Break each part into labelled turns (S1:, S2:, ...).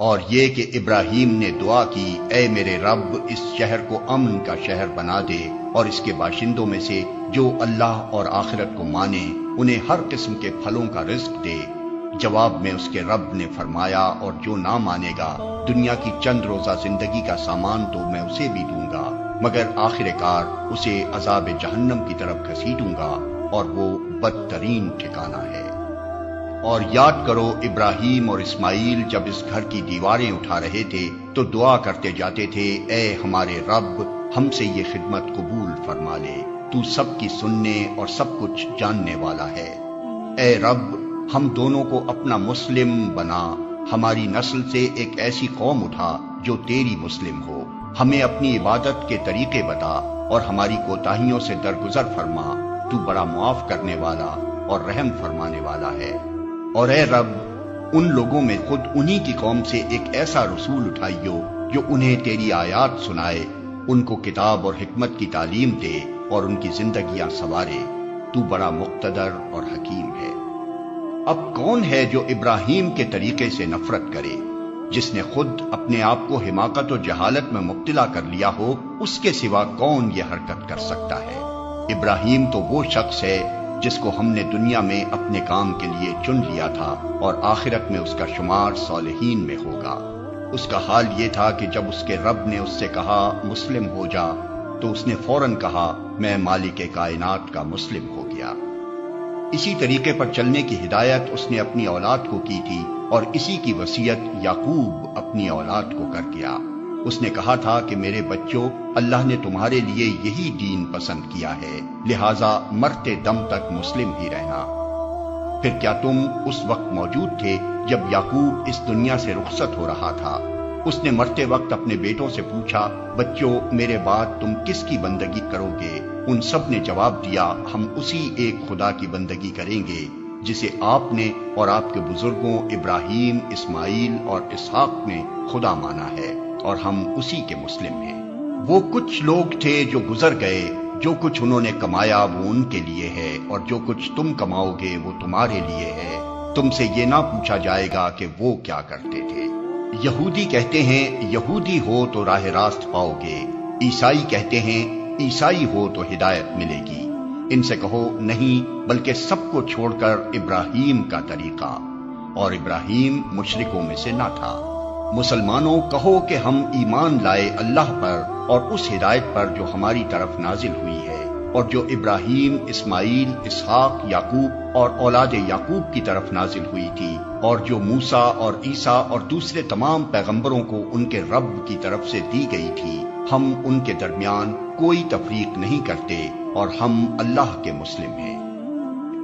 S1: اور یہ کہ ابراہیم نے دعا کی، اے میرے رب اس شہر کو امن کا شہر بنا دے اور اس کے باشندوں میں سے جو اللہ اور آخرت کو مانے انہیں ہر قسم کے پھلوں کا رزق دے۔ جواب میں اس کے رب نے فرمایا، اور جو نہ مانے گا دنیا کی چند روزہ زندگی کا سامان تو میں اسے بھی دوں گا، مگر آخر کار اسے عذاب جہنم کی طرف گھسیٹوں گا اور وہ بدترین ٹھکانہ ہے۔ اور یاد کرو ابراہیم اور اسماعیل جب اس گھر کی دیواریں اٹھا رہے تھے تو دعا کرتے جاتے تھے، اے ہمارے رب ہم سے یہ خدمت قبول فرما لے، تو سب کی سننے اور سب کچھ جاننے والا ہے۔ اے رب ہم دونوں کو اپنا مسلم بنا، ہماری نسل سے ایک ایسی قوم اٹھا جو تیری مسلم ہو، ہمیں اپنی عبادت کے طریقے بتا اور ہماری کوتاہیوں سے درگزر فرما، تو بڑا معاف کرنے والا اور رحم فرمانے والا ہے۔ اور اے رب ان لوگوں میں خود انہی کی قوم سے ایک ایسا رسول اٹھائیو جو انہیں تیری آیات سنائے، ان کو کتاب اور حکمت کی تعلیم دے اور ان کی زندگیاں سنوارے، تو بڑا مقتدر اور حکیم ہے۔ اب کون ہے جو ابراہیم کے طریقے سے نفرت کرے؟ جس نے خود اپنے آپ کو حماقت و جہالت میں مبتلا کر لیا ہو، اس کے سوا کون یہ حرکت کر سکتا ہے؟ ابراہیم تو وہ شخص ہے جس کو ہم نے دنیا میں اپنے کام کے لیے چن لیا تھا اور آخرت میں اس کا شمار صالحین میں ہوگا۔ اس کا حال یہ تھا کہ جب اس کے رب نے اس سے کہا مسلم ہو جا تو اس نے فوراً کہا میں مالک کائنات کا مسلم ہو گیا۔ اسی طریقے پر چلنے کی ہدایت اس نے اپنی اولاد کو کی تھی اور اسی کی وصیت یعقوب اپنی اولاد کو کر گیا۔ اس نے کہا تھا کہ میرے بچوں، اللہ نے تمہارے لیے یہی دین پسند کیا ہے، لہٰذا مرتے دم تک مسلم ہی رہنا۔ پھر کیا تم اس وقت موجود تھے جب یعقوب اس دنیا سے رخصت ہو رہا تھا؟ اس نے مرتے وقت اپنے بیٹوں سے پوچھا، بچوں میرے بعد تم کس کی بندگی کرو گے؟ ان سب نے جواب دیا، ہم اسی ایک خدا کی بندگی کریں گے جسے آپ نے اور آپ کے بزرگوں ابراہیم، اسماعیل اور اسحاق نے خدا مانا ہے، اور ہم اسی کے مسلم ہیں۔ وہ کچھ لوگ تھے جو گزر گئے، جو کچھ انہوں نے کمایا وہ ان کے لیے ہے، اور جو کچھ تم کماؤ گے وہ تمہارے لیے ہے۔ تم سے یہ نہ پوچھا جائے گا کہ وہ کیا کرتے تھے۔ یہودی کہتے ہیں یہودی ہو تو راہ راست پاؤ گے، عیسائی کہتے ہیں عیسائی ہو تو ہدایت ملے گی۔ ان سے کہو نہیں، بلکہ سب کو چھوڑ کر ابراہیم کا طریقہ، اور ابراہیم مشرکوں میں سے نہ تھا۔ مسلمانوں کہو کہ ہم ایمان لائے اللہ پر اور اس ہدایت پر جو ہماری طرف نازل ہوئی ہے، اور جو ابراہیم، اسماعیل، اسحاق، یعقوب اور اولاد یعقوب کی طرف نازل ہوئی تھی، اور جو موسیٰ اور عیسیٰ اور دوسرے تمام پیغمبروں کو ان کے رب کی طرف سے دی گئی تھی۔ ہم ان کے درمیان کوئی تفریق نہیں کرتے اور ہم اللہ کے مسلم ہیں۔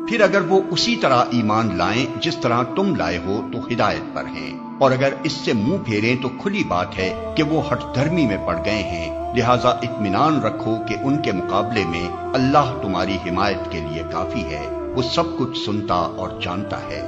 S1: پھر اگر وہ اسی طرح ایمان لائیں جس طرح تم لائے ہو تو ہدایت پر ہیں، اور اگر اس سے منہ پھیریں تو کھلی بات ہے کہ وہ ہٹ دھرمی میں پڑ گئے ہیں، لہٰذا اطمینان رکھو کہ ان کے مقابلے میں اللہ تمہاری حمایت کے لیے کافی ہے، وہ سب کچھ سنتا اور جانتا ہے۔